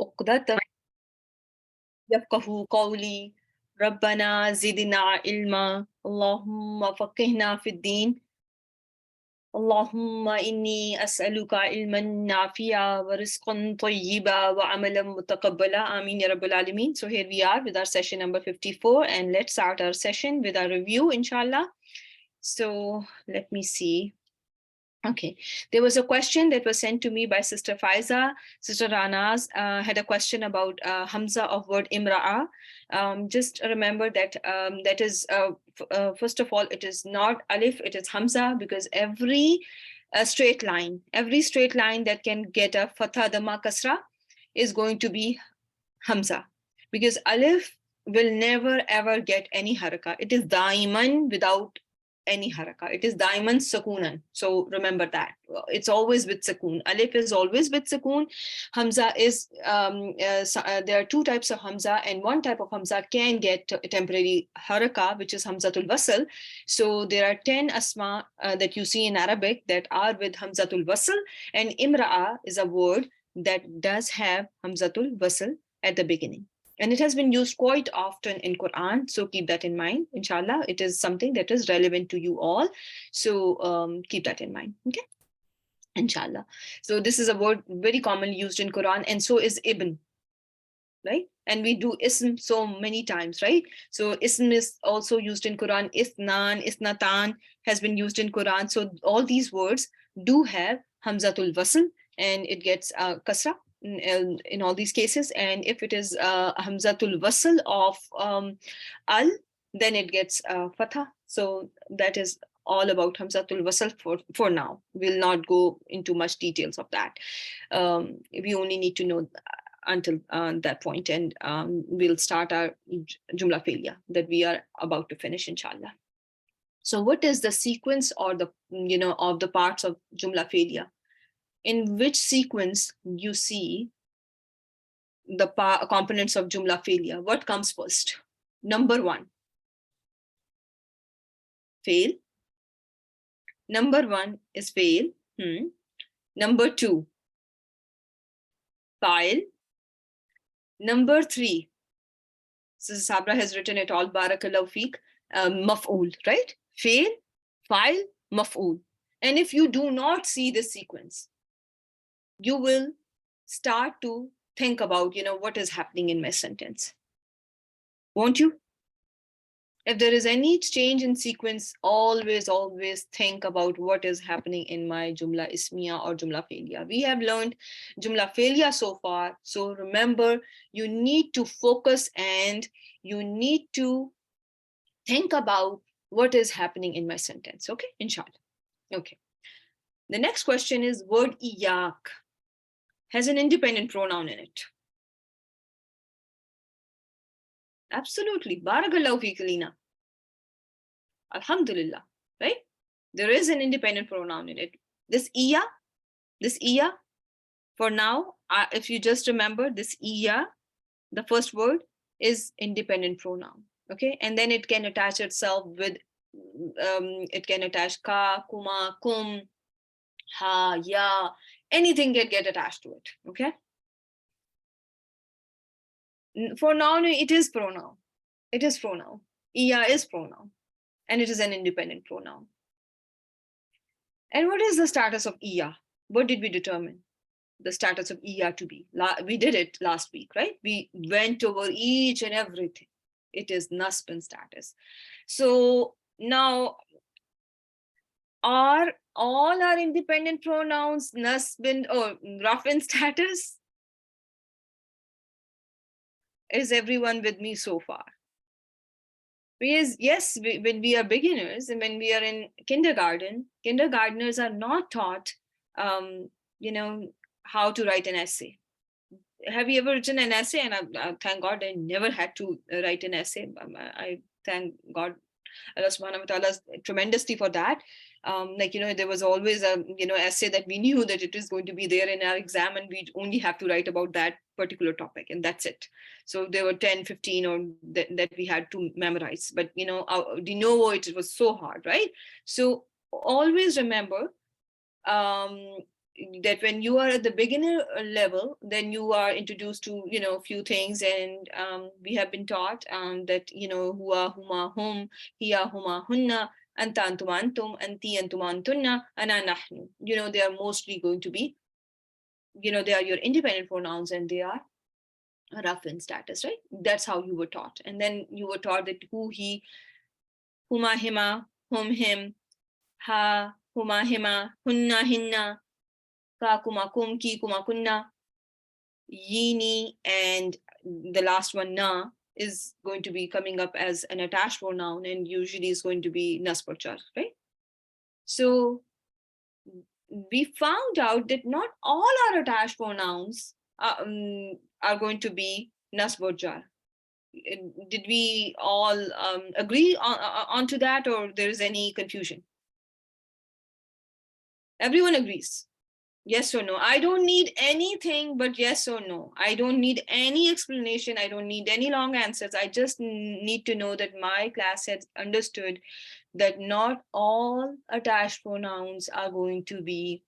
عقدة يفقهوا قولي ربنا زدنا علما اللهم فقهنا في الدين اللهم إني أسألك علما نافعا ورزقا طيبا وعملا متقبلا آمين يا رب العالمين. So here we are with our session number 54 and let's start our session with our review inshallah. So let me see. Okay, there was a question that was sent to me by Sister Faiza. Sister Ranaz had a question about Hamza of word Imra'a. Just remember that that is, first of all, it is not Alif, it is Hamza, because every straight line that can get a Fatha Dhamma Kasra is going to be Hamza, because Alif will never ever get any haraka. It is Daiman without any haraka. It is Daiman Sakunan. So remember that. It's always with Sakun. Alif is always with Sakun. Hamza is, there are two types of Hamza, and one type of Hamza can get temporary haraka, which is Hamzatul Wasl. So there are 10 asma that you see in Arabic that are with Hamzatul Wasl, and Imra'a is a word that does have Hamzatul Wasl at the beginning. And it has been used quite often in Quran. So keep that in mind, inshallah. It is something that is relevant to you all. So keep that in mind, okay? Inshallah. So this is a word very commonly used in Quran, and so is Ibn, right? And we do ism so many times, right? So ism is also used in Quran. Isnan, isnatan has been used in Quran. So all these words do have Hamzatul Wasl, and it gets kasra in all these cases. And if it is Hamzatul Wasl of al, then it gets fatha. So that is all about Hamzatul Wasl for now. We'll not go into much details of that. We only need to know until that point, and we'll start our Jumla Filia that we are about to finish, inshallah. So what is the sequence or the, of the parts of Jumla Filia? In which sequence you see the components of Jumla Filia? What comes first? Number 1, fail. Number 1 is fail. Number 2, file. Number 3, so Sabra has written it all, barakallahu feek, maf'ul, right? Fail, file, maf'ul. And if you do not see this sequence, you will start to think about, what is happening in my sentence. Won't you? If there is any change in sequence, always think about what is happening in my Jumla Ismiya or Jumla Filia. We have learned Jumla Filia so far. So remember, you need to focus and you need to think about what is happening in my sentence. Okay, inshallah. Okay. The next question is, word iyak has an independent pronoun in it. Absolutely. Barakallahu feek, Lina. Alhamdulillah, right? There is an independent pronoun in it. This iya, for now, if you just remember, this iya, the first word, is independent pronoun, okay? And then it can attach itself with, it can attach ka, kuma, kum, ha, ya, anything can get attached to it, okay? For now, it is pronoun. It is pronoun. Iya is pronoun, and it is an independent pronoun. And what is the status of iya? What did we determine the status of iya to be? We did it last week, right? We went over each and everything. It is nasb status. So now, are all our independent pronouns nasb or rafin status? Is everyone with me so far? Because yes, when we are beginners and when we are in kindergarten, kindergartners are not taught, how to write an essay. Have you ever written an essay? And I thank God I never had to write an essay. I thank God, Allah subhanahu wa ta'ala, tremendously for that. There was always a, essay that we knew that it is going to be there in our exam, and we only have to write about that particular topic, and that's it. So there were 10, 15 or that we had to memorize. But, it was so hard, right? So always remember, that when you are at the beginner level, then you are introduced to, a few things, and we have been taught that, huwa, huma, hum, hiya, huma, hunna, anta, antum, antum, anti, antum, antunna, ana, nahnu. They are mostly going to be, they are your independent pronouns, and they are rough in status, right? That's how you were taught. And then you were taught that who, he, huma, hima, hum, him, ha, huma, hima, hunna, hinna, ka, kuma, kum, ki, kuma, kunna, yini, and the last one, na, is going to be coming up as an attached pronoun, and usually is going to be nasbachar, right? So we found out that not all our attached pronouns are going to be nasbachar. Did we all agree onto that, or there is any confusion? Everyone agrees. Yes or no? I don't need anything but yes or no. I don't need any explanation. I don't need any long answers. I just need to know that my class has understood that not all attached pronouns are going to be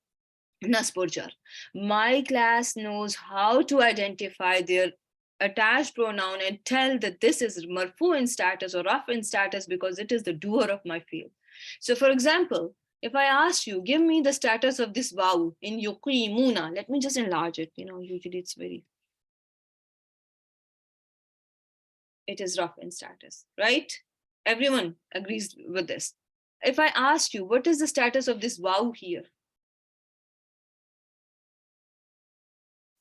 nasbachar. My class knows how to identify their attached pronoun and tell that this is marfu in status or raf in status because it is the doer of my field. So for example, if I ask you, give me the status of this waw in yuqimuna, let me just enlarge it. Usually it is rough in status, right? Everyone agrees with this. If I ask you, what is the status of this waw here?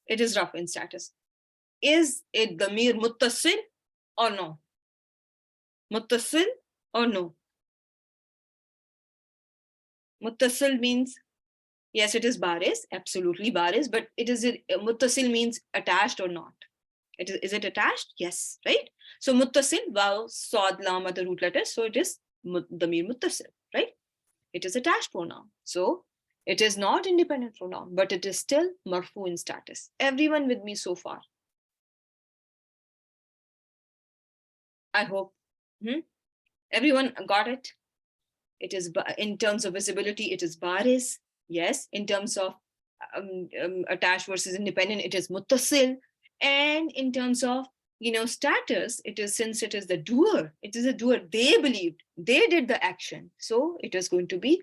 It is rough in status. Is it damir muttasil or no? Muttasil or no? Muttasil means, yes, it is baris, absolutely baris, but muttasil means attached or not? Is it attached? Yes, right? So muttasil, waw, sad, lam are the root letters, so it is damir muttasil, right? It is attached pronoun. So it is not independent pronoun, but it is still marfu in status. Everyone with me so far? I hope. Everyone got it? It is, in terms of visibility, it is baris. Yes. In terms of attached versus independent, it is muttasil. And in terms of, status, it is, since it is the doer, it is a doer. They believed, they did the action. So it is going to be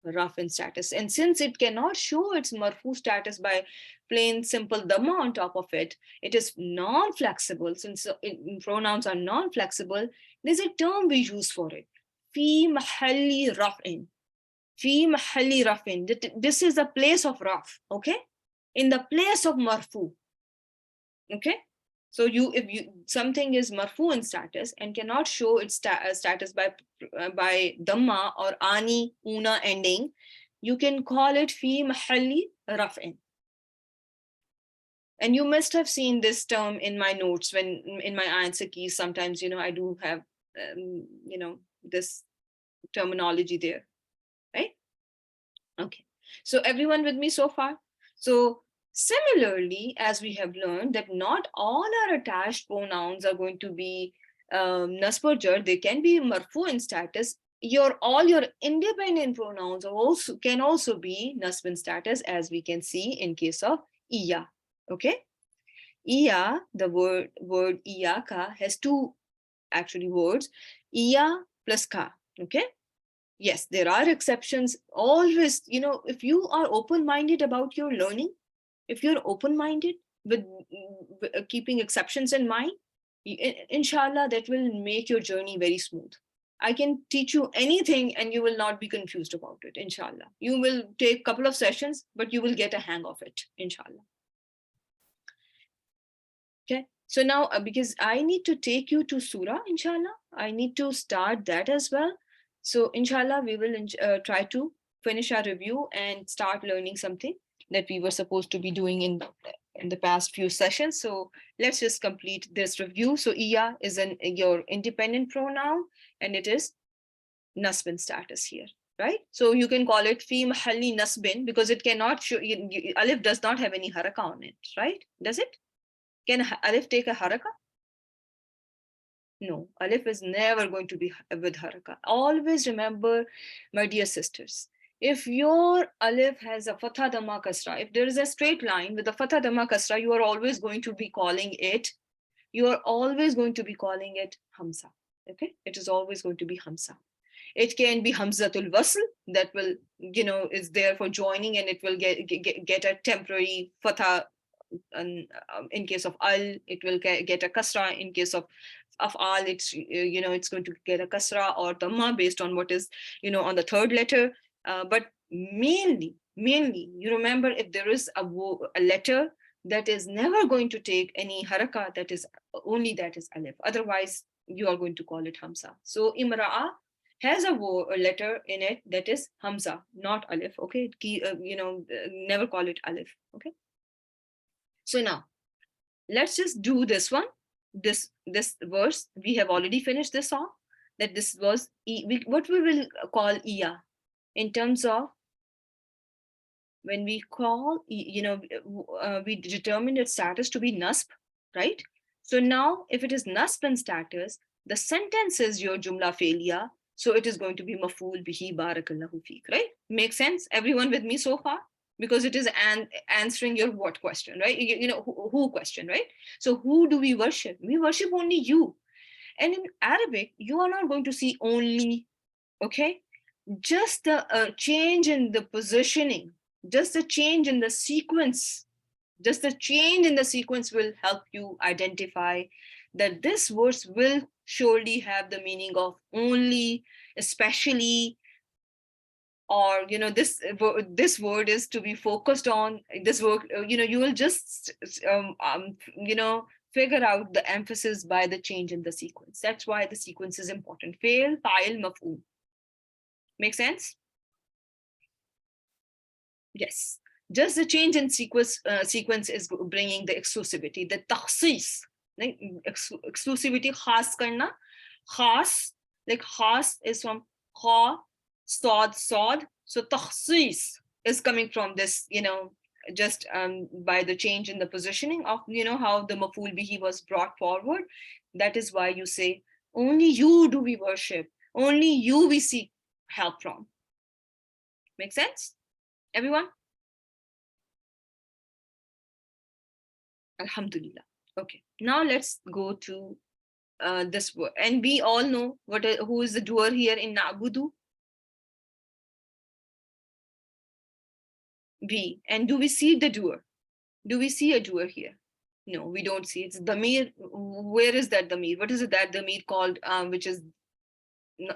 rough in status. And since it cannot show its marfu status by plain simple dhamma on top of it, it is non-flexible. Since pronouns are non-flexible, there's a term we use for it. Fi mahalli raf'in. Fi mahalli raf'in. This is a place of raf, okay? In the place of marfu, okay? So if something is marfu in status and cannot show its status by dhamma or ani, una ending, you can call it fi mahalli raf'in. And you must have seen this term in my notes when in my answer keys. Sometimes, I do have, this terminology there, right? Okay. So everyone with me so far? So similarly, as we have learned that not all our attached pronouns are going to be nasbachar, they can be marfu in status. All your independent pronouns can also be nasb in status, as we can see in case of iya. Okay, iya, the word iyaka has two actually words, iya plus ka. Okay. Yes, there are exceptions. Always, if you are open-minded about your learning, if you're open-minded with keeping exceptions in mind, inshallah, that will make your journey very smooth. I can teach you anything and you will not be confused about it, inshallah. You will take a couple of sessions, but you will get a hang of it, inshallah. Okay, so now because I need to take you to surah, inshallah, I need to start that as well. So inshallah, we will try to finish our review and start learning something that we were supposed to be doing in the past few sessions. So let's just complete this review. So iya is your independent pronoun, and it is nasbin status here, right? So you can call it fi mahalli nasbin because it cannot show, alif does not have any haraka on it, right? Does it? Can alif take a haraka? No, alif is never going to be with haraka. Always remember, my dear sisters, If your alif has a fatha dhamma kasra, if there is a straight line with a fatha dhamma kasra, you are always going to be calling it, hamza. Okay, it is always going to be hamza. It can be hamzatul wasl, that will, is there for joining, and it will get a temporary fatha. And in case of al, it will get a kasra. In case of al, it's going to get a kasra or dhamma based on what is, on the third letter. But mainly, you remember, if there is a letter that is never going to take any haraka, that is alif. Otherwise, you are going to call it hamza. So imra'a has a letter in it that is hamza, not alif. Okay, never call it alif. Okay. So now let's just do this one. This verse, we have already finished this song. That this was what we will call iya, in terms of when we call, we determine its status to be nasb, right? So now, if it is nasb and status, the sentence is your jumla failure. So it is going to be maful bihi barakallahu feek, right? Makes sense? Everyone with me so far? Because it is answering your what question, right? Who question, right? So who do we worship? We worship only you. And in Arabic, you are not going to see only, okay? Just the change in the positioning, just a change in the sequence, will help you identify that this verse will surely have the meaning of only, especially, or this word is to be focused on. This word, you will just figure out the emphasis by the change in the sequence. That's why the sequence is important. Fail, fa'il, maf'ul. Make sense? Yes. Just the change in sequence is bringing the exclusivity, the takhsis. Like exclusivity, khas karna. Khas, like khas is from kha, sod. So takhsis is coming from this, just by the change in the positioning of, how the maful bihi was brought forward. That is why you say, only you do we worship, only you we seek help from. Make sense, everyone? Alhamdulillah. Okay, now let's go to this word. And we all know who is the doer here in na'budu? We. And do we see the doer? Do we see a doer here? No, we don't see. It's damir. Where is that damir? What is it that damir called, which is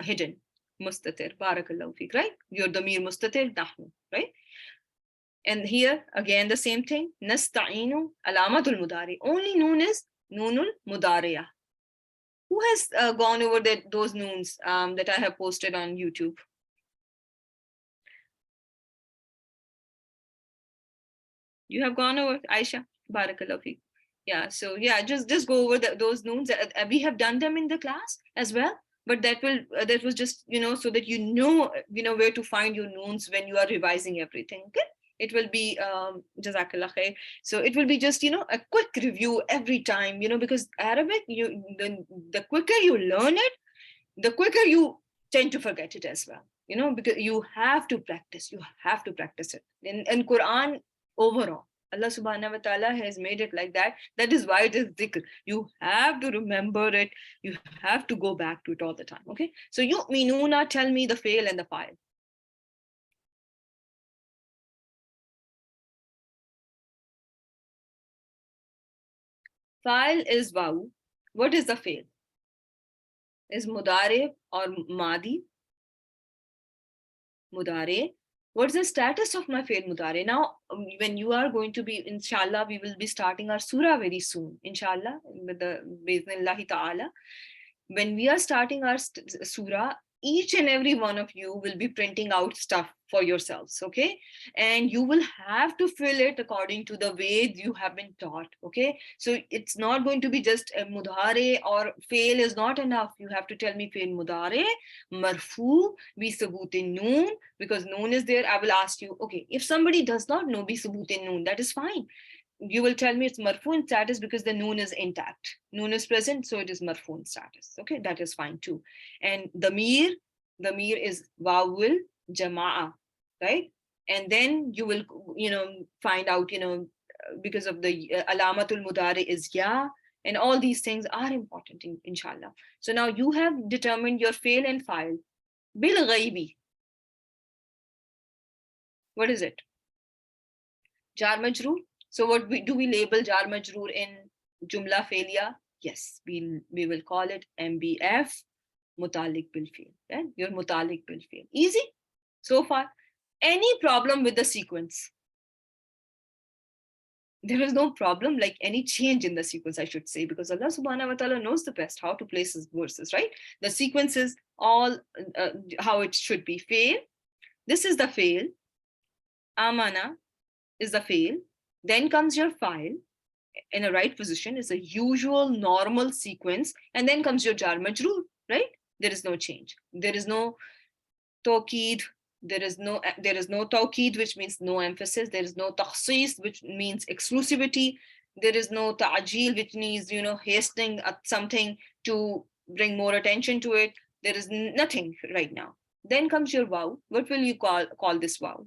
hidden? Mustatir. Barakallahu feek, right? Your damir mustatir, nahnu, right? And here again the same thing. Nasta'inu alamatul mudari. Only noon is noonul mudariya. Who has gone over those noons that I have posted on YouTube? You have gone over, Aisha? Barakallahu feek. Yeah, so yeah, just go over those noons. We have done them in the class as well, but that was just, so that where to find your noons when you are revising everything. Okay, it will be jazakallah khair. So it will be just, a quick review every time, because Arabic, the quicker you learn it, the quicker you tend to forget it as well, because you have to practice it. In Quran overall, Allah subhanahu wa ta'ala has made it like that. That is why it is dhikr. You have to remember it. You have to go back to it all the time. Okay. So yu'minuna, tell me the fail and the fa'il. Fa'il is waw. What is the fail? Is mudare or madi? Mudare. What's the status of my fail mudare? Now, when you are going to be, inshallah, we will be starting our surah very soon, inshallah, with the bi'iznillahi ta'ala. When we are starting our surah, each and every one of you will be printing out stuff for yourselves, okay? And you will have to fill it according to the way you have been taught, okay? So it's not going to be just a mudare or fail is not enough. You have to tell me fail mudare, marfu, bi sabutin noon, because noon is there. I will ask you, okay, if somebody does not know bi sabutin noon, that is fine. You will tell me it's marfu status because the noon is intact. Noon is present, so it is marfu status. Okay, that is fine too. And damir is wawul jama'a. right? And then you will, find out, because of the alamatul mudari is ya, and all these things are important, inshallah. So now you have determined your fail and file. Bil ghaibi. What is it? Jar majroor. So what do we label jar majroor in jumla failure? Yes, we will call it MBF, mutalik bil fail. Right? Your mutalik bil fail. Easy so far. Any problem with the sequence? There is no problem, like any change in the sequence, I should say, because Allah subhanahu wa ta'ala knows the best how to place his verses, right? The sequence is all how it should be. Fail. This is the fail. Amana is the fail. Then comes your file in a right position, is a usual normal sequence, and then comes your jar majroor, right? There is no change. There is no tawqeed. There is no tawqeed, which means no emphasis. There is no takhsis, which means exclusivity. There is no ta'jil, which means hastening at something to bring more attention to it. There is nothing right now. Then comes your wow. What will you call this wow?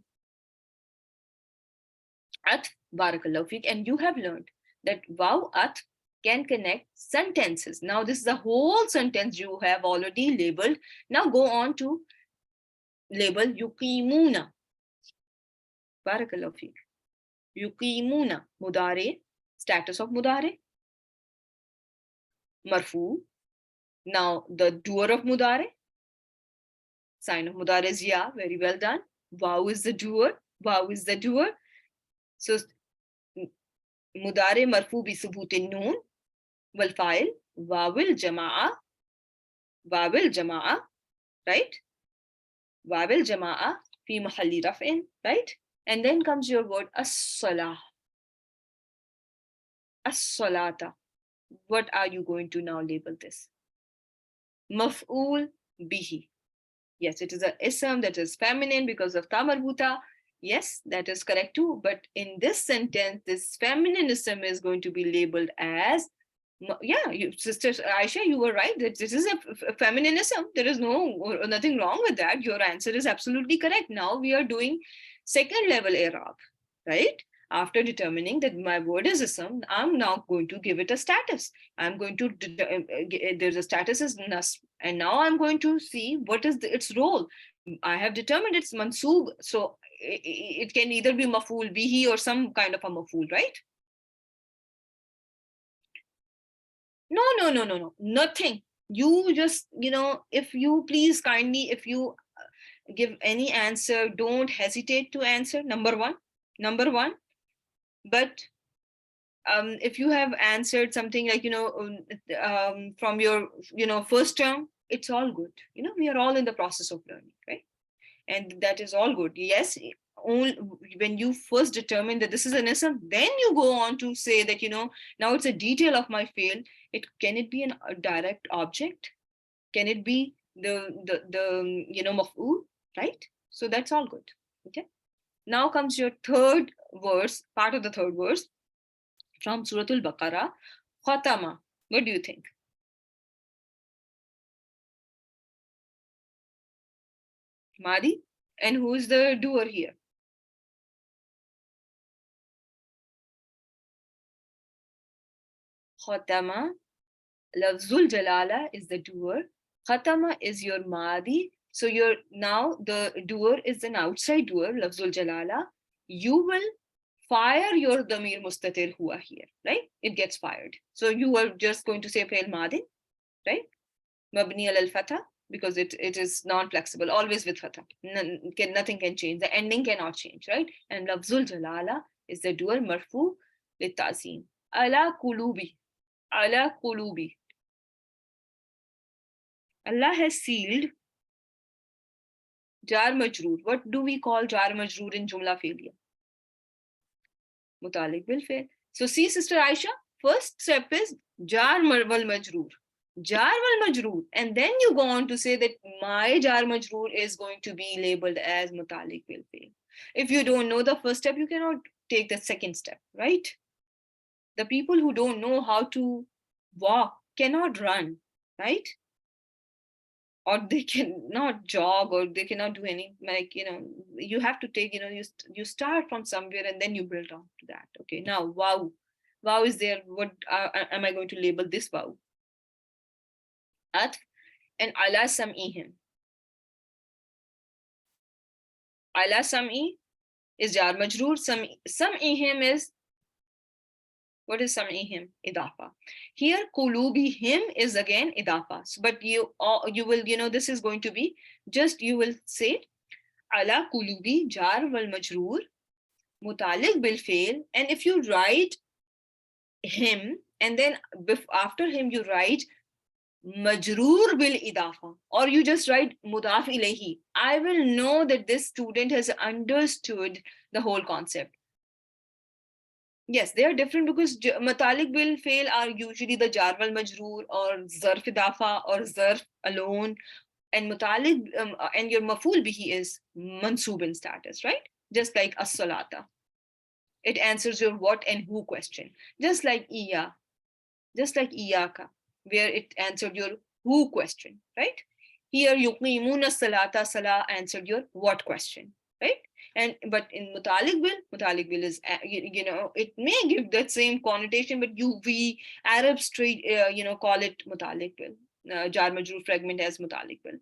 At barakallahu fiq. And you have learned that wow at can connect sentences. Now this is a whole sentence you have already labeled. Now go on to label yuqimuna. Barakallahu fiq. Yuqimuna. Mudare. Status of mudare. Marfu. Now the doer of mudare. Sign of mudare is ya. Very well done. Wow is the doer. Wow is the doer. So mudare marfu bi subutin noon. Wal fa'il wawil jama'a. Wawil jama'a. Right? Wawil jama'a fi mahalli raf'in. Right? And then comes your word as-salah. As-salata. What are you going to now label this? Maf'ul bihi. Yes, it is an ism that is feminine because of tamarbuta. Yes, that is correct too. But in this sentence, this feminine ism is going to be labeled as, Sister Aisha, you were right. That this is a feminism. There is nothing wrong with that. Your answer is absolutely correct. Now we are doing second level i'rab, right? After determining that my word is ism, I'm now going to give it a status. I'm going to, there's a status is nas, and now I'm going to see what is its role. I have determined it's mansoob, so it can either be maf'ul bihi or some kind of a maf'ul, right? No, nothing. You just, if you please kindly, if you give any answer, don't hesitate to answer. Number one. But if you have answered something like, from your, first term, it's all good. We are all in the process of learning, right? And that is all good. Yes, only when you first determine that this is an ism, then you go on to say that, now it's a detail of my fail. Can it be a direct object? Can it be the maf'ul, right? So that's all good. Okay. Now comes your third verse, part of the third verse from Suratul Baqarah, Khatama. What do you think? Madi? And who is the doer here? Khatama. Lafzul Jalala is the doer. Khatama is your Madi. So now the doer is an outside doer, Lafzul Jalala. You will fire your Damir Mustatir Hua here, right? It gets fired. So you are just going to say Fail Madin, right? Mabni al Fatha, because it is non-flexible, always with Fatha. Nothing can change. The ending cannot change, right? And Lafzul Jalala is the doer Marfu Littazim. Ala Kulubi. Ala Kulubi. Allah has sealed jar majroor. What do we call jar majroor in jumla failure? Mutalik bil fail. So see, Sister Aisha, first step is jar wal majroor. Jar wal majroor. And then you go on to say that my jar majroor is going to be labeled as mutalik bil fail. If you don't know the first step, you cannot take the second step, right? The people who don't know how to walk cannot run, right? or they cannot jog, or they cannot do any, like, you have to take, you start from somewhere and then you build on to that. Okay, now wow. Wow is there. What am I going to label this wow? Atf and ala sam'ihim. Ala sam'i is jar majroor. Sam'ihim is, what is sam'ihim? Idafa. Here qulubihim is again idafa. But you will, this is going to be just, you will say ala qulubi jar wal majroor mutaliq bil fail. And if you write him and then after him you write majroor bil idafa, or you just write mudaf ilayhi, I will know that this student has understood the whole concept. Yes, they are different because matalik bil fail are usually the jar wal majroor or zarf idafa or zarf alone, and mutalik and your maful bihi is mansoob in status, right? Just like as-salata, it answers your what and who question. Just like iyaka, where it answered your who question, right? Here yuqimuna salata, salah answered your what question, right? And but in mutalik bil is, it may give that same connotation, but we Arabs straight call it mutalik bil, jar majroor fragment as mutalik bil.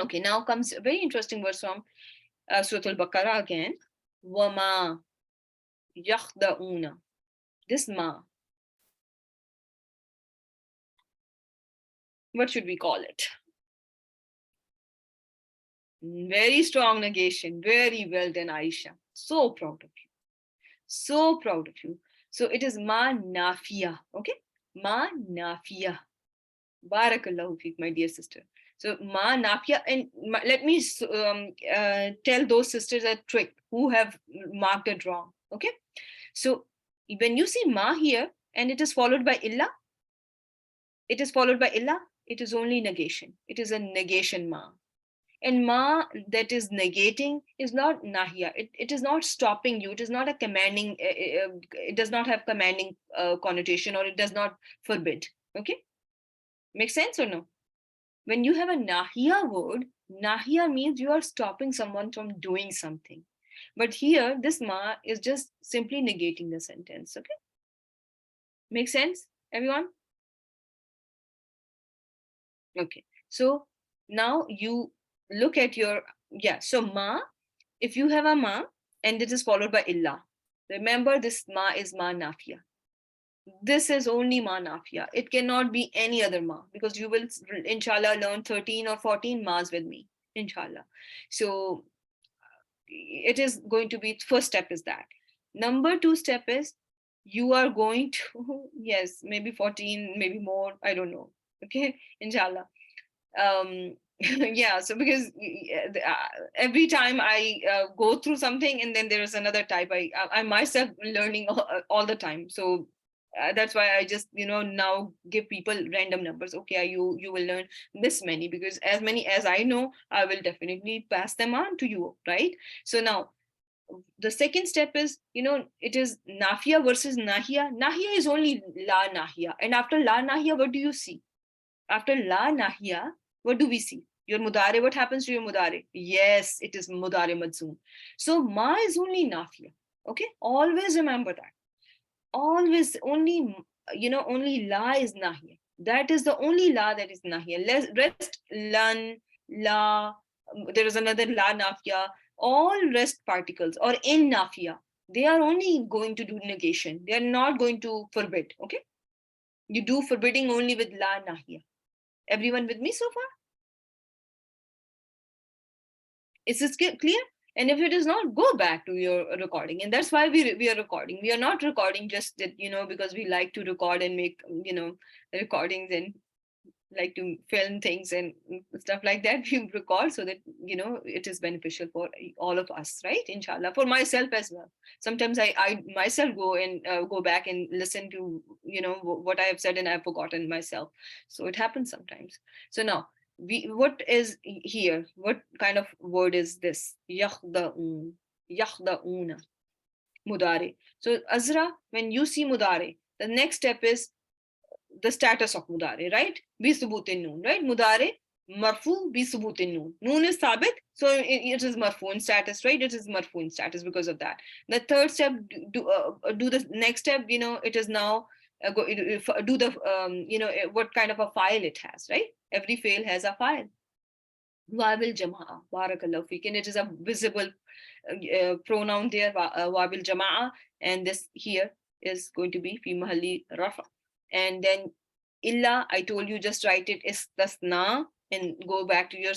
Okay, now comes a very interesting verse from Surah Al-Baqarah again. Wama yakhda'una. This ma, what should we call it? Very strong negation. Very well done, Aisha. So proud of you. So proud of you. So it is ma nafiya. Okay? Ma nafiya. Barakallahu feek, my dear sister. So ma nafiya. And let me tell those sisters a trick who have marked it wrong. Okay? So when you see ma here and it is followed by illa, it is only negation. It is a negation ma. And ma that is negating is not nahiya. It is not stopping you. It is not a commanding. It does not have commanding connotation, or it does not forbid. Okay, makes sense or no? When you have a nahiya word, nahiya means you are stopping someone from doing something. But here, this ma is just simply negating the sentence. Okay, makes sense, everyone? Okay, so now you look at your, so ma, if you have a ma and it is followed by illa, remember this ma is ma nafiya. This is only ma nafiya. It cannot be any other ma, because you will inshallah learn 13 or 14 ma's with me, inshallah. So it is going to be, first step is that. Number 2 step is you are going to, yes, maybe 14, maybe more, I don't know. Okay, inshallah. Yeah, so because every time I go through something and then there is another type, I myself learning all the time. So that's why I just now give people random numbers. Okay, you will learn this many, because as many as I know, I will definitely pass them on to you, right? So now the second step is, it is nafiya versus nahiya. Nahiya is only la nahiya, and after la nahiya, what do you see? After la nahiya, what do we see? Your mudare, what happens to your mudare? Yes, it is mudare majzoom. So ma is only nafiya. Okay, always remember that. Always only, only la is nahiya. That is the only la that is nahiya. Rest lan, la, there is another la nafiya. All rest particles or in nafiya, they are only going to do negation. They are not going to forbid. Okay, you do forbidding only with la nahiya. Everyone with me so far? Is this clear? And if it is not, go back to your recording. And that's why we are recording. We are not recording just that, because we like to record and make, recordings and like to film things and stuff like that. We record so that, it is beneficial for all of us, right? Inshallah. For myself as well. Sometimes I myself go back and listen to, what I have said and I've forgotten myself. So it happens sometimes. So now, what is here? What kind of word is this? Yakhda'un. Yakhda'una. Mudare. So Azra, when you see mudare, the next step is the status of mudare, right? Bi subutin noon, right? Mudare, Marfu bi subutin noon. Noon is sabit, so it is marfu in status, right? It is marfu in status because of that. The third step, do the next step. It is now do the what kind of a file it has, right? Every fail has a file. Wabil jama'a, barakallahu fik, and it is a visible pronoun there, wabil jama'a, and this here is going to be fi mahalli rafa. And then illa, I told you, just write it istasna and go back to your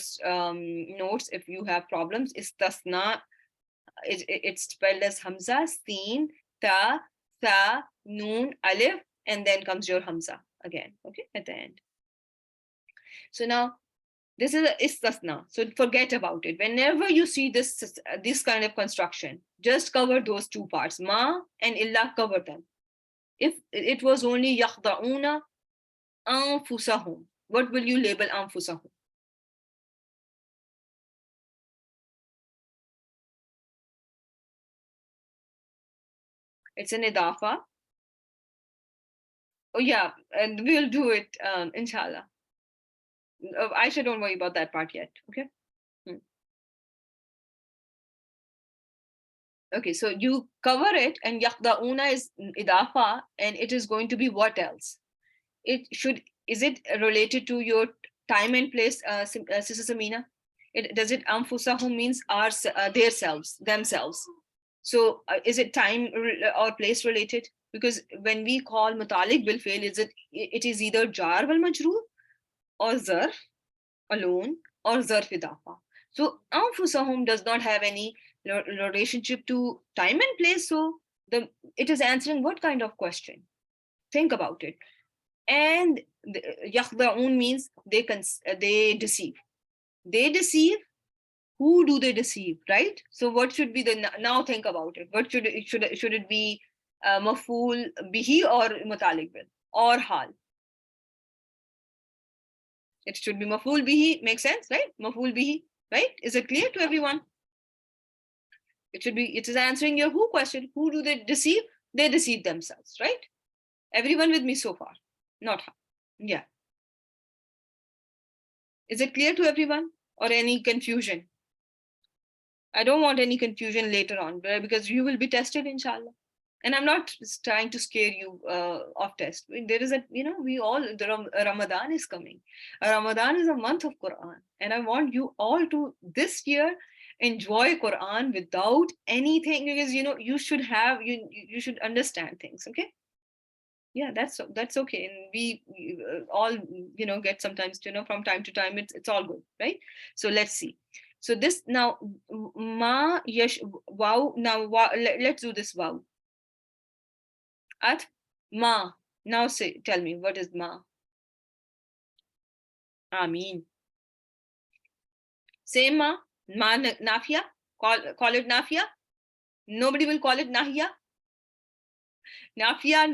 notes if you have problems. Istasna, it's spelled as hamza, sin, ta, sa, noon, alif, and then comes your hamza again, okay, at the end. So now this is istasna, so forget about it. Whenever you see this kind of construction, just cover those two parts, ma and illa, cover them. If it was only yakhda'una anfusahum, what will you label anfusahum? It's an idafa. Oh yeah, and we'll do it, inshallah. Aisha, don't worry about that part yet, okay? Okay, so you cover it, and yakhda'una is idafa, and it is going to be what else? Is it related to your time and place, Sister Samina? Does it anfusahum means their selves, themselves? So is it time or place related? Because when we call mutalik bil fail, it is either jar wal majroor or zarf alone or zarf idafa. So anfusahum does not have any relationship to time and place. So it is answering what kind of question? Think about it. And yakhda'un means they deceive. They deceive. Who do they deceive, right? So what should be now think about it. What should it be, maf'ul bihi or mutalik bil or hal? It should be maf'ul bihi. Makes sense, right? Maf'ul bihi, right? Is it clear to everyone? It is answering your who question. Who do they deceive? They deceive themselves, right? Everyone with me so far? Not hal. Yeah. Is it clear to everyone, or any confusion? I don't want any confusion later on, because you will be tested, inshallah. And I'm not trying to scare you off test. There is Ramadan is coming. Ramadan is a month of Quran. And I want you all to this year enjoy Quran without anything, because you should understand things, okay? Yeah, that's okay. And we all get sometimes, from time to time, it's all good, right? So let's see. So this now, ma yash wow. Now let's do this wow. At ma. Now tell me, what is ma? Ameen. Same ma. Ma nafia. Call it nafia. Nobody will call it nahia. Nafia.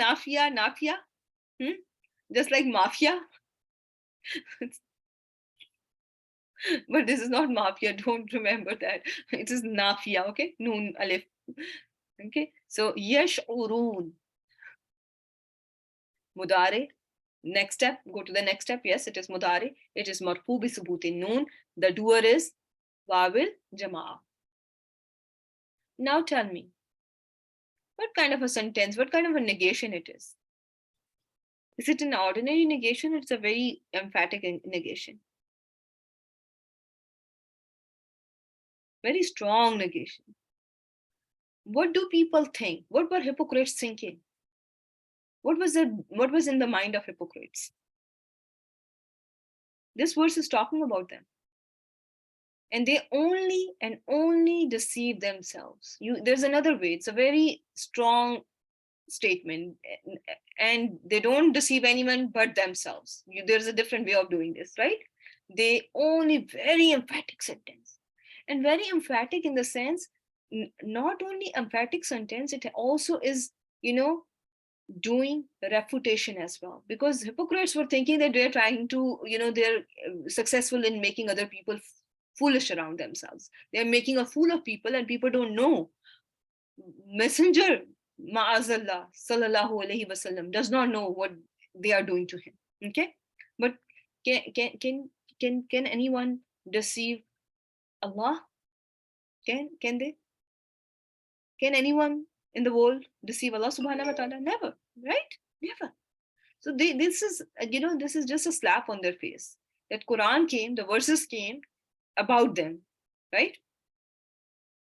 Just like mafia. But this is not mafia. Don't remember that. It is nafia, okay? Noon alif. Okay. So yash'urun. Mudare. Next step, go to the next step. Yes, it is mudare. It is marfu bi subutin noon. The doer is wawil jama'a. Now tell me, what kind of a sentence, what kind of a negation it is? Is it an ordinary negation? It's a very emphatic negation. Very strong negation. What do people think? What were hypocrites thinking? What was in the mind of hypocrites? This verse is talking about them. And they only deceive themselves. There's another way. It's a very strong statement. And they don't deceive anyone but themselves. There's a different way of doing this, right? They only, very emphatic sentence. And very emphatic in the sense, not only emphatic sentence, it also is, doing refutation as well. Because hypocrites were thinking that they're trying to, they're successful in making other people foolish around themselves. They're making a fool of people, and people don't know. Messenger, Ma'azallah, sallallahu alaihi wasallam, does not know what they are doing to him. Okay, but can can anyone deceive Allah? Can they? Can anyone in the world deceive Allah subhanahu wa ta'ala? Never, right? Never. So this is, this is just a slap on their face. That Quran came, the verses came about them, right?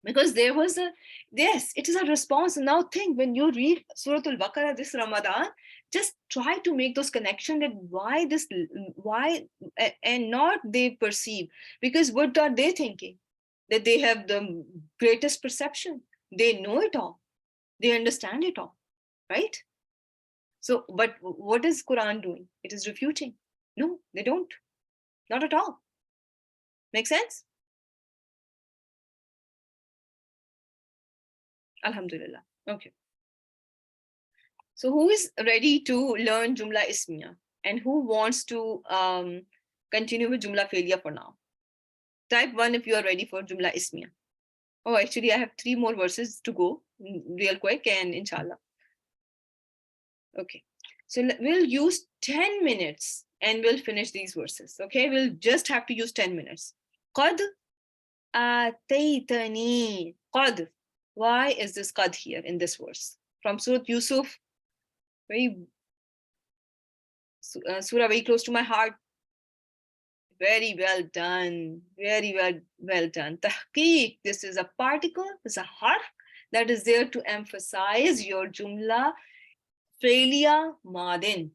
Because there was yes, it is a response. Now think, when you read Surah Al-Baqarah this Ramadan, just try to make those connections, that why, and not they perceive. Because what are they thinking? That they have the greatest perception. They know it all. They understand it all, right? So, but what is Quran doing? It is refuting. No, they don't. Not at all. Make sense? Alhamdulillah. Okay. So who is ready to learn Jumla Ismiya? And who wants to continue with Jumla Failure for now? Type 1 if you are ready for Jumla Ismiya. Oh, actually, I have 3 more verses to go real quick, and inshallah. Okay. So we'll use 10 minutes and we'll finish these verses. Okay. We'll just have to use 10 minutes. Qad ataytani. Qad. Why is this qad here in this verse? From Surah Yusuf. Surah very close to my heart. Very well done. Very well done. Tahqiq. This is a particle. This is a harf that is there to emphasize your jumla failure madin.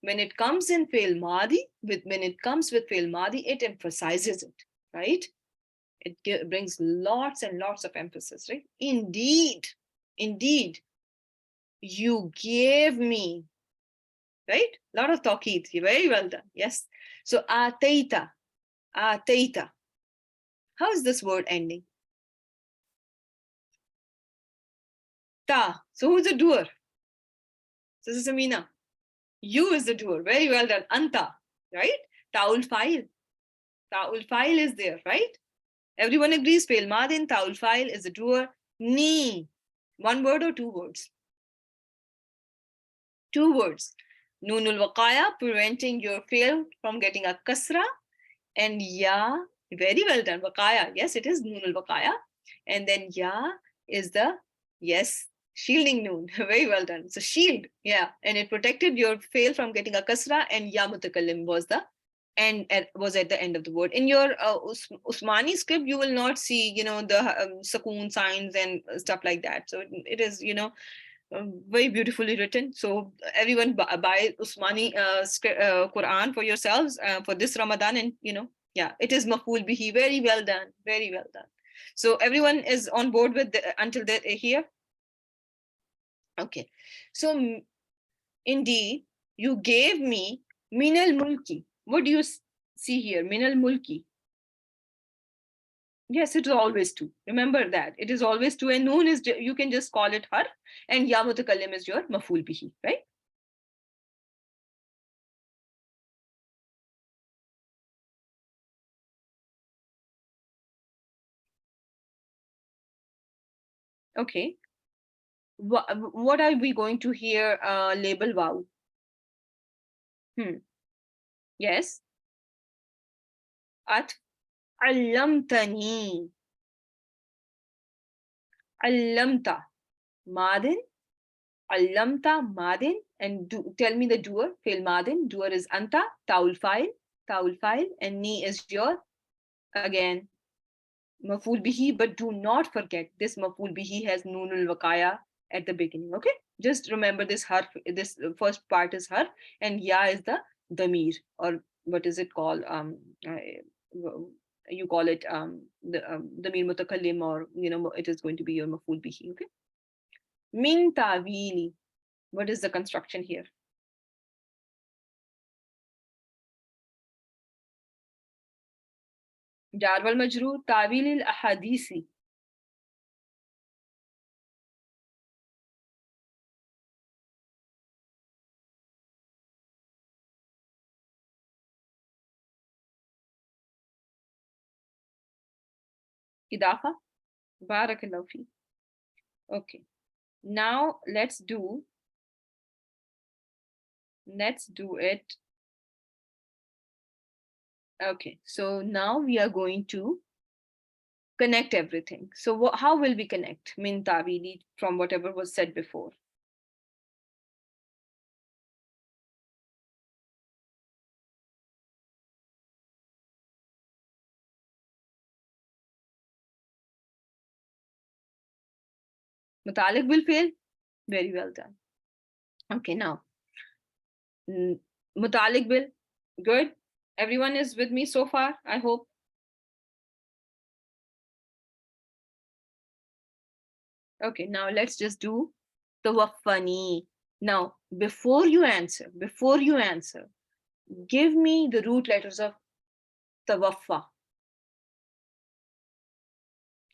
When it comes in fail madi, when it comes with fail madi, it emphasizes it, right? It brings lots and lots of emphasis, right? Indeed, you gave me, right? A lot of taqeed. Very well done. Yes. So ataita. How is this word ending? Ta. So who's the doer? So this is Amina. You is the doer. Very well done. Anta, right? Ta'ul fa'il. Ta'ul fa'il is there, right? Everyone agrees. Fail madin. Ta'ul fa'il is the doer. Ni. One word or 2 words? 2 words. Nunul waqaya, preventing your fail from getting a kasra. And ya, very well done. Waqaya. Yes, it is nunul waqaya. And then ya is the, yes, shielding noon. Very well done. So shield, yeah. And it protected your fail from getting a kasra, and ya mutakallim was the was at the end of the word. In your Usmani script, you will not see, the sakoon signs and stuff like that. So it is, very beautifully written. So everyone buy Usmani Quran for yourselves for this Ramadan, and yeah, it is maful bihi. Very well done. Very well done. So everyone is on board with until here. Okay. So indeed, you gave me minal mulki. What do you see here? Minal mulki. Yes, it is always 2. Remember that. It is always 2, and noon is, you can just call it harf, and ya mutakallim is your maful bihi, right? Okay. What are we going to hear label wow? Yes. At allamtani. Allamta. Madin. Allamta madin. And tell me the doer. Fail madin. Doer is anta. Taul file. And ni is your, again, maful bihi. But do not forget, this maful bihi has noonul waqaya at the beginning. Okay. Just remember this harf. This first part is harf, and ya is the damir, or what is it called? You call it the damir mutakallim, or it is going to be your maful bihi. Okay. Min ta'wili. What is the construction here? Jar wal majroor, ta'wil al ahadisi. Idafa. Barakallahu fi. Okay. Now let's do it Okay, so now we are going to connect everything. So how will we connect min tawili from whatever was said before? Mutalik will fail. Very well done. Okay, now Mutalik will. Good. Everyone is with me so far, I hope. Okay, now let's just do tawaffani. Now, before you answer, give me the root letters of tawaffa.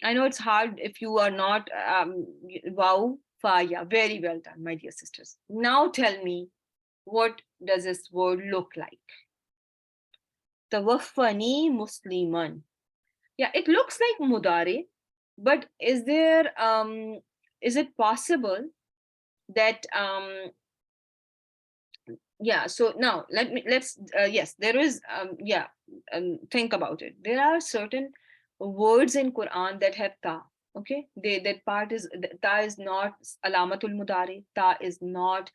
I know it's hard if you are not wow, fa, yeah, very well done, my dear sisters. Now tell me, what does this word look like? Tawaffani musliman. Yeah, it looks like mudare, but is it possible that yeah, so now let's yes, there is yeah, think about it. There are certain words in Quran that have ta. Okay, that part is ta is not alamatul mudari, ta is not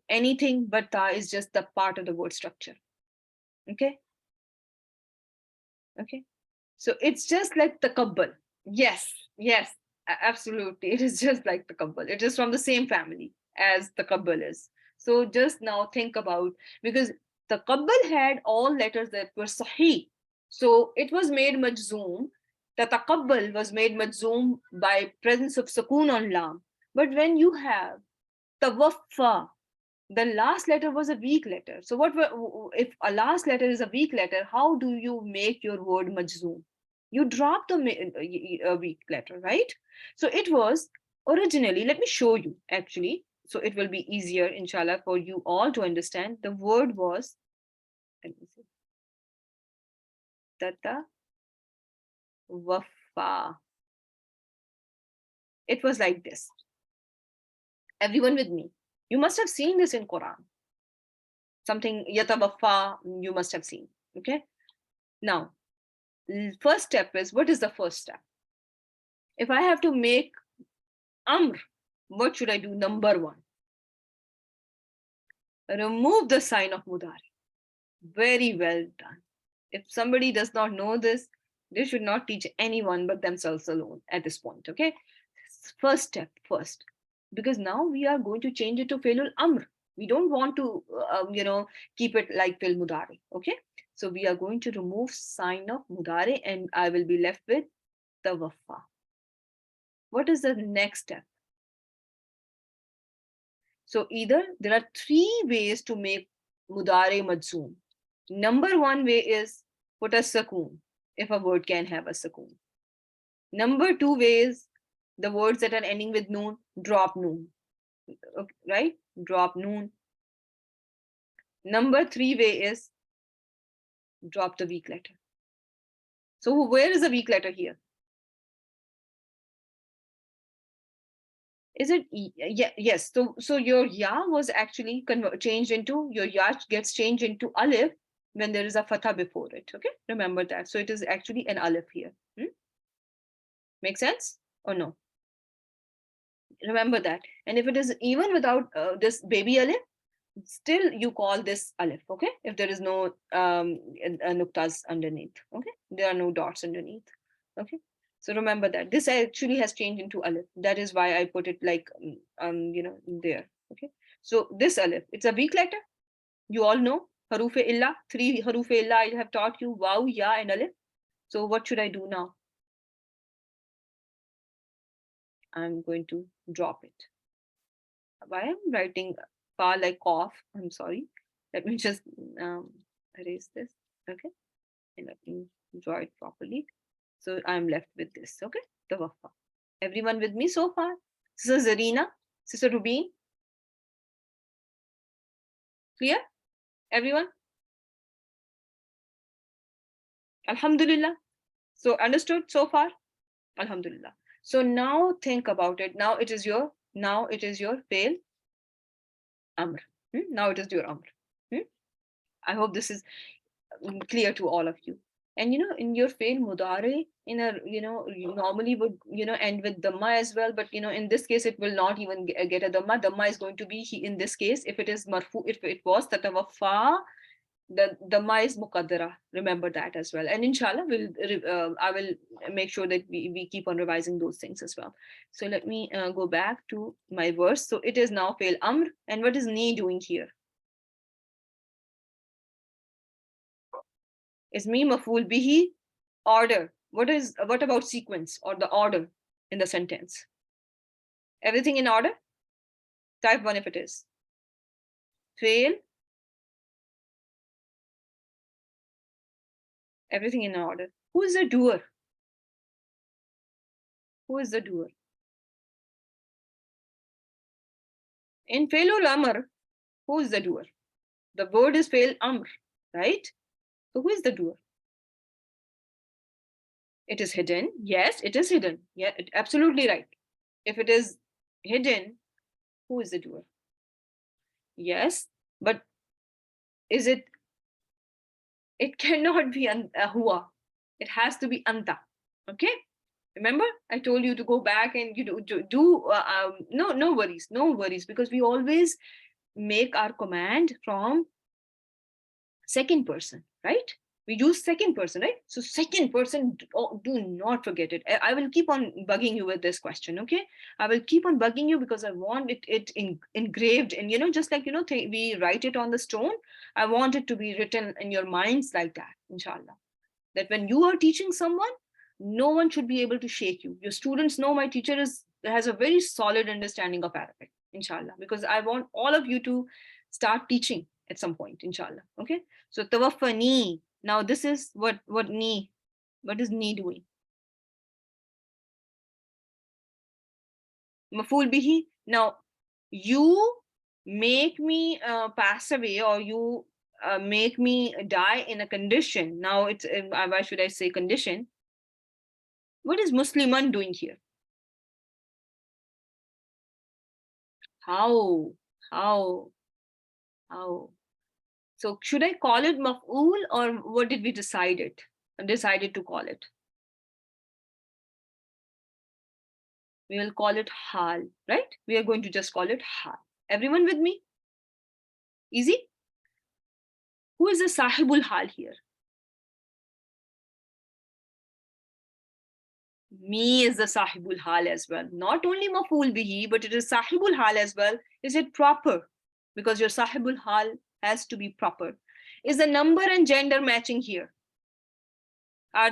anything, but ta is just the part of the word structure. Okay, okay, so it's just like takabbal. Yes, yes, absolutely. It is just like takabbal. It is from the same family as takabbal is. So just now think about, because takabbal had all letters that were sahih. So it was made majzoom. The takabbal was made majzoom by presence of sukoon on lam. But when you have tawaffa, the last letter was a weak letter. So if a last letter is a weak letter, how do you make your word majzoom? You drop the weak letter, right? So it was originally, let me show you actually, so it will be easier inshallah for you all to understand. The word was, let me see, tata waffa. It was like this. Everyone with me, you must have seen this in Quran. Something yatawaffa, you must have seen. Okay, now first step is, what is the first step? If I have to make amr, what should I do? Number one, remove the sign of mudari. Very well done. If somebody does not know this, they should not teach anyone but themselves alone at this point. Okay, first step first, because now we are going to change it to failul amr. We don't want to keep it like fil mudari. Okay, so we are going to remove sign of mudari and I will be left with tawaffa. What is the next step? So either there are three ways to make mudare majzoom. Number one way is put a sakoon, if a word can have a sakoon. Number two ways, the words that are ending with noon, drop noon. Okay, right? Drop noon. Number three way is drop the weak letter. So where is the weak letter here? Is it yeah, yes? So your ya was actually changed into, your ya gets changed into alif when there is a fatha before it. Okay, remember that. So it is actually an alif here. Make sense or no? Remember that. And if it is even without this baby alif, still you call this alif. Okay, if there is no nuktas underneath. Okay, there are no dots underneath. Okay, so remember that this actually has changed into alif. That is why I put it like there. Okay, so this alif, it's a weak letter. You all know harufe illa, three harufe illa I have taught you: waw, ya, and alif. So what should I do now? I'm going to drop it. Why I'm writing fa like cough? I'm sorry. Let me just erase this. Okay, and let me draw it properly. So I'm left with this. Okay, the wafa. Everyone with me so far? Sister Zarina, Sister Rubin, clear? Everyone? Alhamdulillah. So understood so far? Alhamdulillah. So now think about it. Now it is your fail amr. Now it is your amr. I hope this is clear to all of you. And in your fail mudare, you normally would end with dhamma as well, but in this case it will not even get a dhamma. Dhamma is going to be in this case, if it is marfu, if it was tatawaffa, the dhamma is muqaddara. Remember that as well. And inshallah, I will make sure that we keep on revising those things as well. So let me go back to my verse. So it is now fail amr, and what is ni doing here? Is me maful bihi, order. What about sequence or the order in the sentence? Everything in order? Type 1 if it is. Fail. Everything in order. Who is the doer? Who is the doer? In failul amr, who is the doer? The word is fail amr, right? So who is the doer? It is hidden. Yes, it is hidden. Yeah, absolutely right. If it is hidden, who is the doer? Yes, but is it? It cannot be huwa. It has to be anta. Okay. Remember, I told you to go back and no worries, because we always make our command from second person, right? We use second person, right? So second person, do not forget it. I will keep on bugging you with this question, okay? I will keep on bugging you because I want it engraved, and just like we write it on the stone. I want it to be written in your minds like that, inshallah. That when you are teaching someone, no one should be able to shake you. Your students know my teacher has a very solid understanding of Arabic, inshallah, because I want all of you to start teaching at some point, inshallah. Okay. So tawaffani. Now this is what is ni doing? Maful bihi. Now you make me pass away, or you make me die in a condition. Now it's why should I say condition? What is Musliman doing here? How? How? How? So should I call it maf'ul, or what did we decided to call it? We will call it hal, right? We are going to just call it hal. Everyone with me? Easy? Who is the sahibul hal here? Me is the sahibul hal as well. Not only maf'ul bihi, but it is sahibul hal as well. Is it proper? Because your sahibul hal has to be proper. Is the number and gender matching here?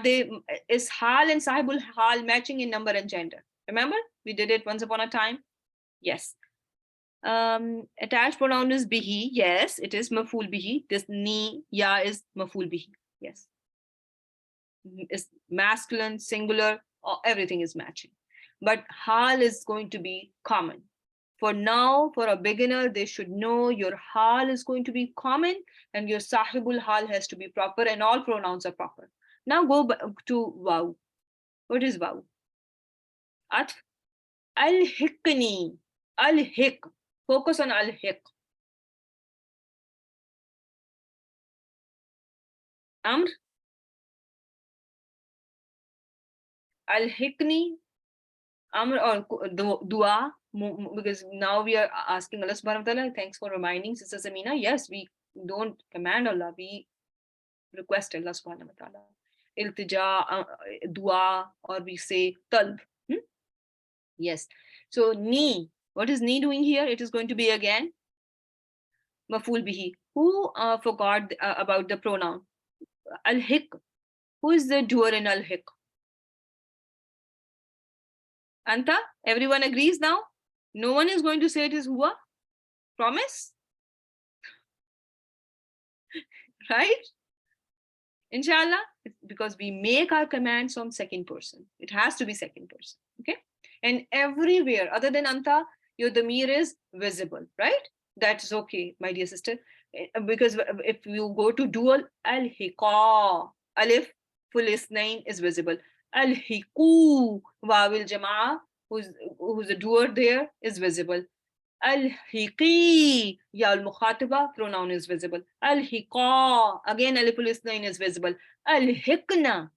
Is hal and sahibul hal matching in number and gender? Remember, we did it once upon a time. Yes. Attached pronoun is bihi. Yes, it is maf'ul bihi. This ni, ya is maf'ul bihi. Yes. Is masculine, singular, everything is matching. But hal is going to be common. For now, for a beginner, they should know your hal is going to be common and your sahibul hal has to be proper, and all pronouns are proper. Now go back to waw. What is waw? Atf. Al-hikni. Al-hik. Focus on al-hik. Amr. Al-hikni. Amr or dua. Because now we are asking Allah subhanahu wa ta'ala. Thanks for reminding Sister Samina. Yes, we don't command Allah. We request Allah subhanahu wa ta'ala. Iltija, dua, or we say talb. Yes. So ni. What is ni doing here? It is going to be again maful bihi. Who forgot about the pronoun? Al-hik. Who is the doer in al-hik? Anta? Everyone agrees now? No one is going to say it is huwa? Promise? Right? Inshallah, because we make our commands from second person. It has to be second person. Okay? And everywhere other than anta, your damir is visible, right? That's okay, my dear sister. Because if you go to dual, al-hiqa, alif, full isnain is visible. Al-hiqu, wawil jama'a, who's the doer there is visible. Al-hiqi. Ya al-mukhatiba, pronoun is visible. Al-hiqa. Again, aliful isnain is visible. Al-hiqna.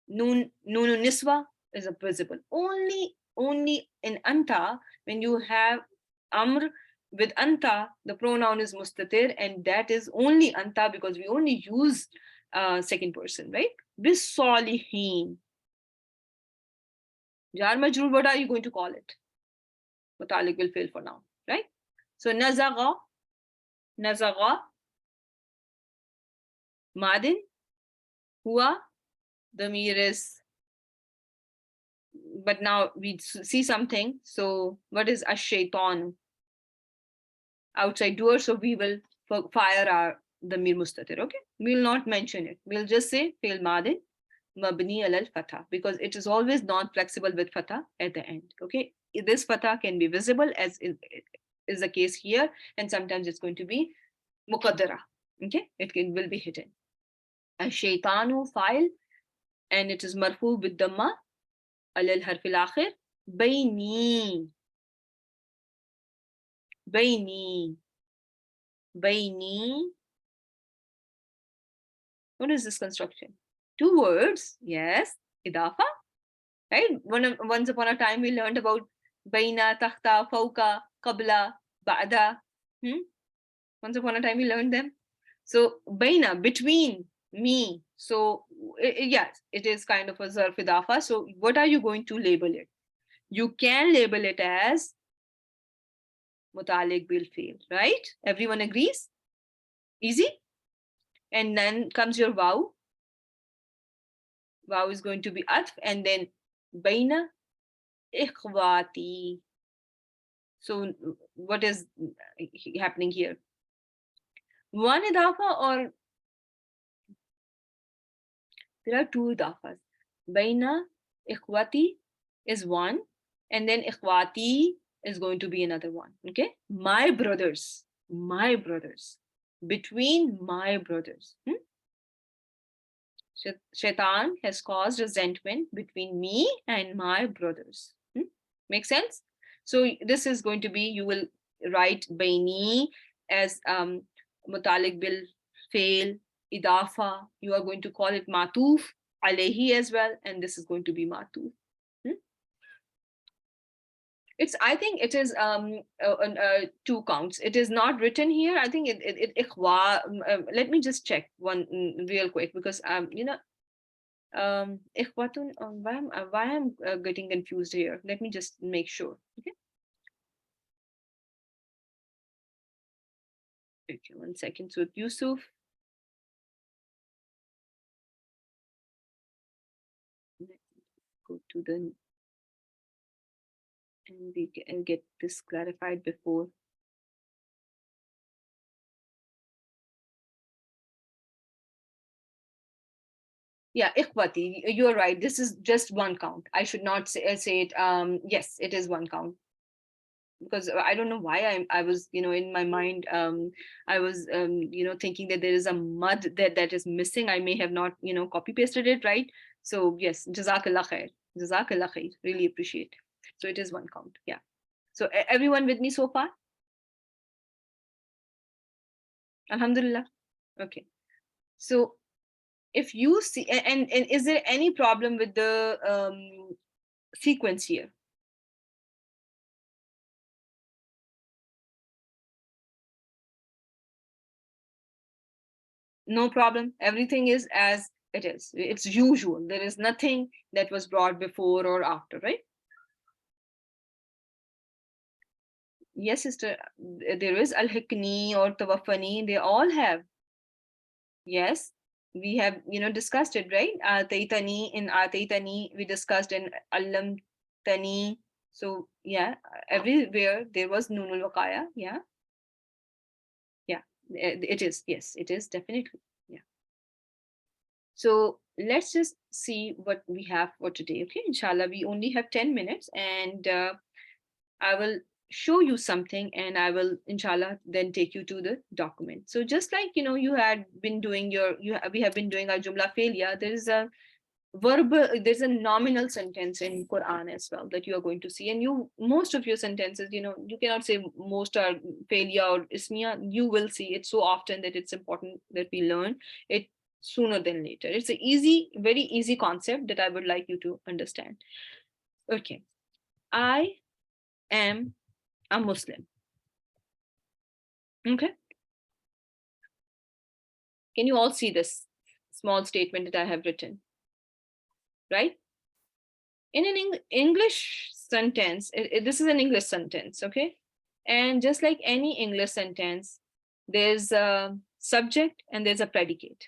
Noon niswa is visible. Only in anta, when you have amr with anta, the pronoun is mustatir, and that is only anta because we only use second person, right? Bis salihin. Jar majroor, what are you going to call it? Mutalik will fail for now, right? So nazaga, madin, hua, the mir is, but now we see something. So what is ash-shaytan? Outside door, so we will fire our the mir mustatir. Okay, we will not mention it. We'll just say fi'l madin mabni al fatha, because it is always non-flexible with fatha at the end. Okay, this fatha can be visible, as is the case here, and sometimes it's going to be muqaddara. Okay, will be hidden. And shaytanu file, and it is marfu with damma al harf al akhir. Bayni, bayni. What is this construction? Two words, yes, idafa, right? Once upon a time we learned about baina, takhta, fauka, qabla, ba'da. Once upon a time we learned them. So baina, between, me. So yes, it is kind of a zarf idafa. So what are you going to label it? You can label it as mutalik bil fi'l, right? Everyone agrees? Easy? And then comes your waw. Waw is going to be atf, and then baina ikhwati. So what is happening here? One idafa, or there are two idafas. Baina ikhwati is one, and then ikhwati is going to be another one. Okay, my brothers, between my brothers. Shaitan has caused resentment between me and my brothers. Make sense? So this is going to be, you will write baini as mutalik bil fail, idafa. You are going to call it matuf alayhi as well, and this is going to be matuf. I think it is two counts. It is not written here. I think it ikhwa. Let me just check one real quick, because ikhwatun, why I'm getting confused here. Let me just make sure. Okay, 1 second. So Yusuf, let's go to the, and we can get this clarified before. Yeah, ikhwati, you're right. This is just one count. I should not say it. Yes, it is one count. Because I don't know why I was, in my mind, I was, thinking that there is a mud that is missing. I may have not, copy pasted it, right? So yes, jazakallah khair. Jazakallah khair. Really appreciate. So it is one count. Yeah. So everyone with me so far? Alhamdulillah. Okay. So if you see, and is there any problem with the sequence here? No problem. Everything is as it is. It's usual. There is nothing that was brought before or after, right? Yes, sister. There is al-hikni or tawaffani. They all have. Yes, we have, discussed it, right? Ataitani, in ataitani, we discussed in allam tani. So yeah, everywhere there was nunul waqaya. Yeah. Yeah, it is. Yes, it is definitely. Yeah. So let's just see what we have for today. Okay, inshallah, we only have 10 minutes, and I will show you something, and I will, inshallah, then take you to the document. So just like, you had been doing we have been doing our Jumla failure, there is a verbal, there's a nominal sentence in Quran as well that you are going to see. And most of your sentences, you cannot say most are failure or ismiya. You will see it so often that it's important that we learn it sooner than later. It's a very easy concept that I would like you to understand. Okay. I am a Muslim. Okay. Can you all see this small statement that I have written? Right? In an English sentence, this is an English sentence, okay? And just like any English sentence, there's a subject and there's a predicate.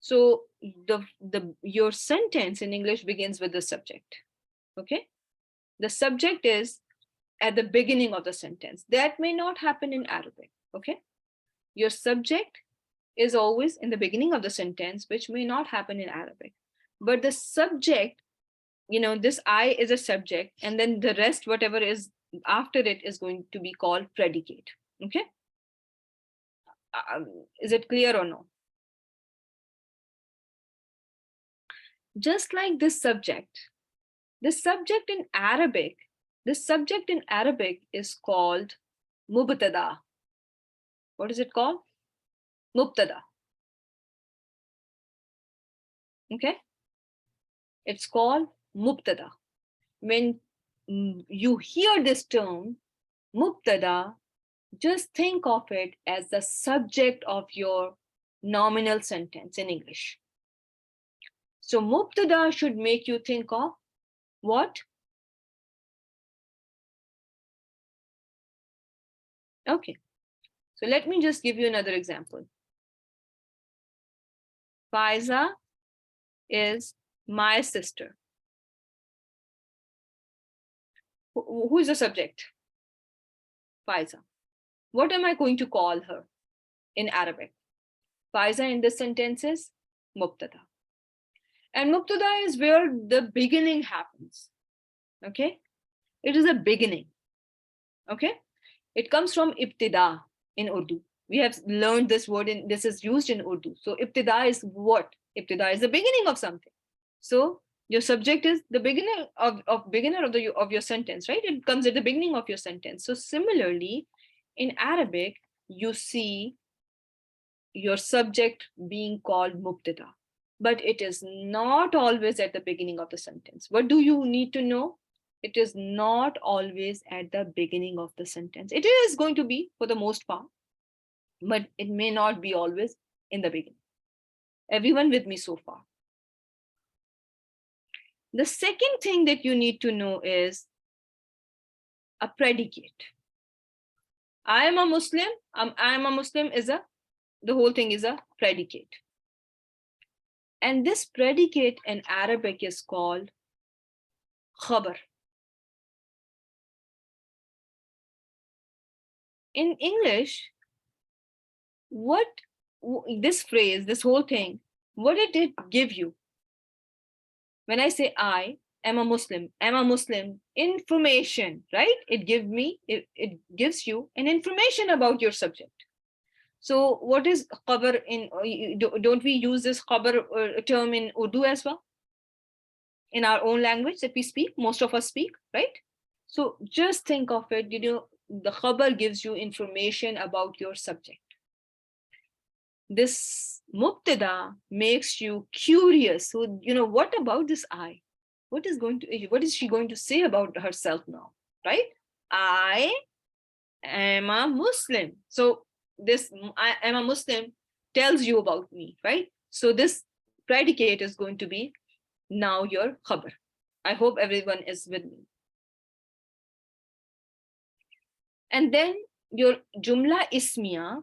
So your sentence in English begins with the subject, okay? The subject is at the beginning of the sentence. That may not happen in Arabic, okay? Your subject is always in the beginning of the sentence, which may not happen in Arabic. But the subject, this I is a subject, and then the rest, whatever is after it, is going to be called predicate. Okay. Is it clear or no? Just like this subject in Arabic, is called mubtada. What is it called? Mubtada. Okay. It's called mubtada. When you hear this term, mubtada, just think of it as the subject of your nominal sentence in English. So mubtada should make you think of what? Okay. So let me just give you another example. Faiza is my sister. Who is the subject? Faiza. What am I going to call her in Arabic? Faiza in this sentence is mubtada. And mubtada is where the beginning happens. Okay? It is a beginning. Okay? It comes from ibtida in Urdu. We have learned this word, and this is used in Urdu. So ibtida is what? Ibtida is the beginning of something. So your subject is the beginner of your sentence, right? It comes at the beginning of your sentence. So similarly, in Arabic, you see your subject being called mubtada, but it is not always at the beginning of the sentence. What do you need to know? It is not always at the beginning of the sentence. It is going to be for the most part, but it may not be always in the beginning. Everyone with me so far? The second thing that you need to know is a predicate. I am a Muslim. I am a Muslim is the whole thing is a predicate. And this predicate in Arabic is called khabar. In English, what this phrase, this whole thing, what did it give you? When I say I am a Muslim, information, right? It gives you an information about your subject. So what is khabar in, don't we use this khabar term in Urdu as well? In our own language that we speak, most of us speak, right? So just think of it, the khabar gives you information about your subject. This mubtada makes you curious. So, what about this I? What is she going to say about herself now, right? I am a Muslim. So this I am a Muslim tells you about me, right? So this predicate is going to be now your khabar. I hope everyone is with me. And then your jumla ismiya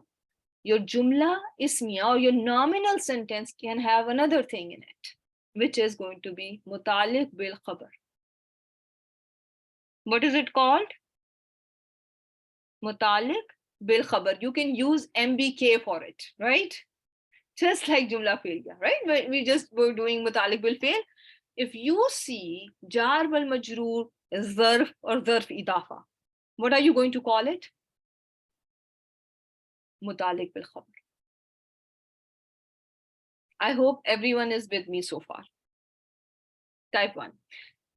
or your nominal sentence can have another thing in it, which is going to be mutaliq bil khabar. What is it called? Mutaliq bil khabar. You can use MBK for it, right? Just like jumla failure, right? We just were doing mutaliq bil fail. If you see jar wal majroor, zarf or zarf idafa, what are you going to call it? Mutaliq bil khabar. I hope everyone is with me so far. Type 1.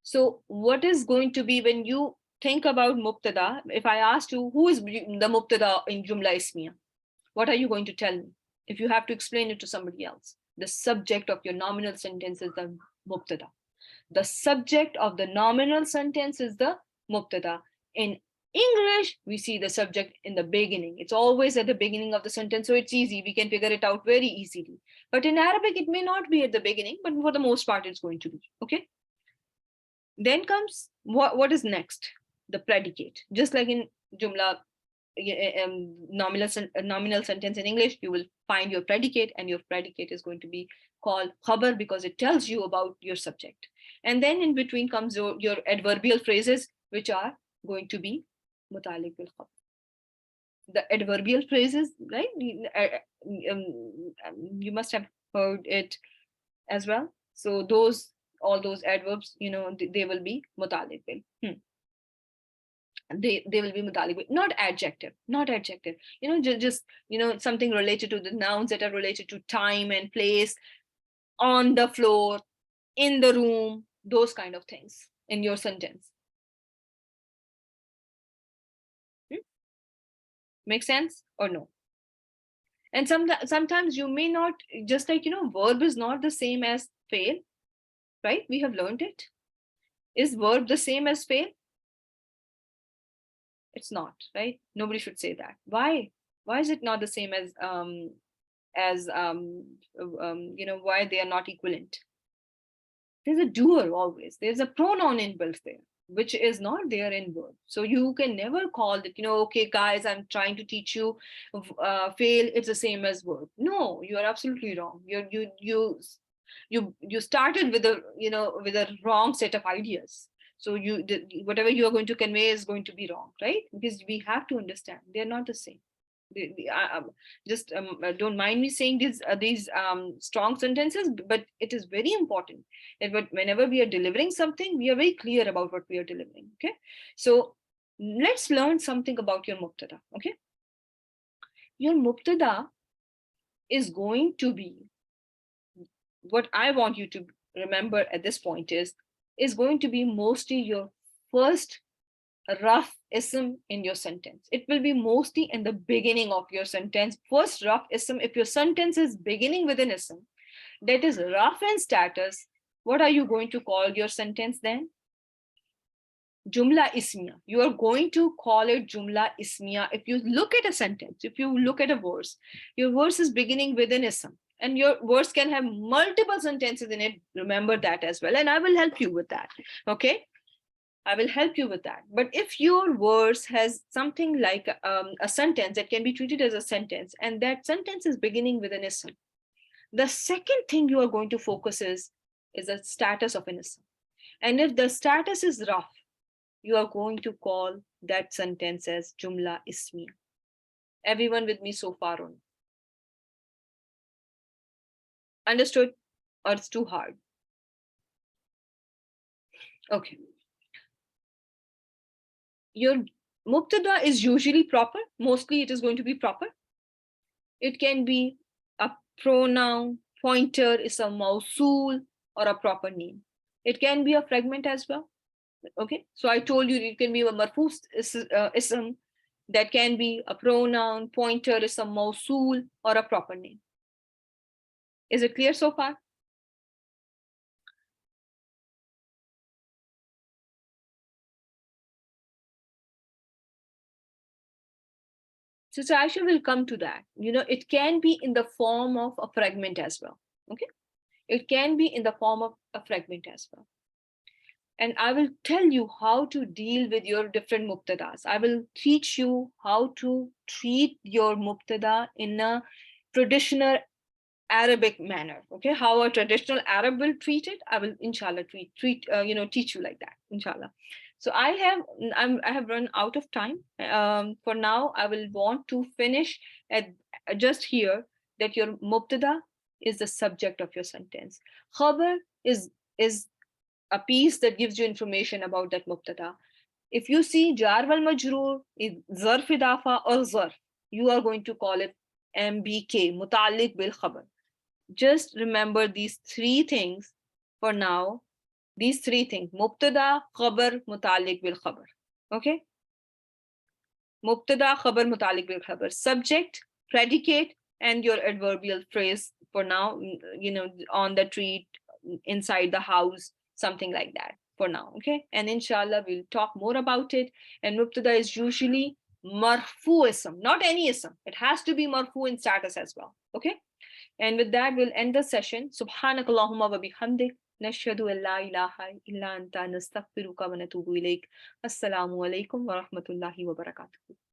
So what is going to be when you think about mubtada? If I asked you who is the mubtada in Jumla Ismiya, what are you going to tell me? If you have to explain it to somebody else, the subject of your nominal sentence is the mubtada. The subject of the nominal sentence is the mubtada. In English, we see the subject in the beginning. It's always at the beginning of the sentence, so it's easy. We can figure it out very easily. But in Arabic, it may not be at the beginning, but for the most part, it's going to be. Okay. Then comes what is next? The predicate. Just like in Jumla, nominal sentence in English, you will find your predicate, and your predicate is going to be called khabar because it tells you about your subject. And then in between comes your adverbial phrases, which are going to be mutalik bil khabar. The adverbial phrases, right? You must have heard it as well. So all those adverbs, they will be mutalik bil. They will be mutalik, not adjective, just something related to the nouns that are related to time and place, on the floor, in the room, those kind of things in your sentence. Make sense or no? And sometimes you may not, just like verb is not the same as fail, right? We have learned it. Is verb the same as fail? It's not, right? Nobody should say that. Why is it not the same as why they are not equivalent? There's a doer always. There's a pronoun inbuilt there, which is not there in verb. So you can never call it, okay, guys, I'm trying to teach you fail. It's the same as verb. No, you are absolutely wrong. You started with a wrong set of ideas. So whatever you are going to convey is going to be wrong, right? Because we have to understand they're not the same. Just don't mind me saying these strong sentences, but it is very important that whenever we are delivering something, we are very clear about what we are delivering. Okay, so let's learn something about your mubtada. Okay, your mubtada is going to be, what I want you to remember at this point is going to be mostly your first rough ism in your sentence. It will be mostly in the beginning of your sentence. First rough ism, if your sentence is beginning with an ism that is rough in status, what are you going to call your sentence then? Jumla ismiya. You are going to call it Jumla ismiya. If you look at a sentence, if you look at a verse, your verse is beginning with an ism, and your verse can have multiple sentences in it. Remember that as well, and I will help you with that. Okay, I will help you with that. But if your verse has something like a sentence that can be treated as a sentence, and that sentence is beginning with an ism, the second thing you are going to focus is the status of an ism. And if the status is rough, you are going to call that sentence as Jumla Ismiya. Everyone with me so far on? Understood? Or it's too hard? Okay. Your mubtada is usually proper. Mostly it is going to be proper. It can be a pronoun, pointer, is a mausul, or a proper name. It can be a fragment as well. Okay, so I told you it can be a marfu ism, that can be a pronoun, pointer, is a mausul, or a proper name. Is it clear so far? So Aisha will come to that. It can be in the form of a fragment as well. Okay, it can be in the form of a fragment as well. And I will tell you how to deal with your different mubtadas. I will teach you how to treat your mubtada in a traditional Arabic manner. Okay, how a traditional Arab will treat it, I will inshallah teach you like that, inshallah. So I have run out of time. For now, I will want to finish at just here that your mubtada is the subject of your sentence. Khabar is a piece that gives you information about that mubtada. If you see jar wal majroor is zarf idafa or zarf, you are going to call it MBK, mutalik bil khabar. just remember these three things for now. These three things: mubtada, khabar, mutalik bil khabar. Okay? Mubtada, khabar, mutalik bil khabar. Subject, predicate, and your adverbial phrase for now, on the tree, inside the house, something like that for now. Okay? And inshallah, we'll talk more about it. And mubtada is usually marfu ism, not any ism. It has to be marfu in status as well. Okay? And with that, we'll end the session. Subhanakallahumma wa bihamdik. Nashhadu an la ilaha illa anta nastaghfiruka wa natubu ilayk. Assalamu alaikum wa rahmatullahi wa barakatuh.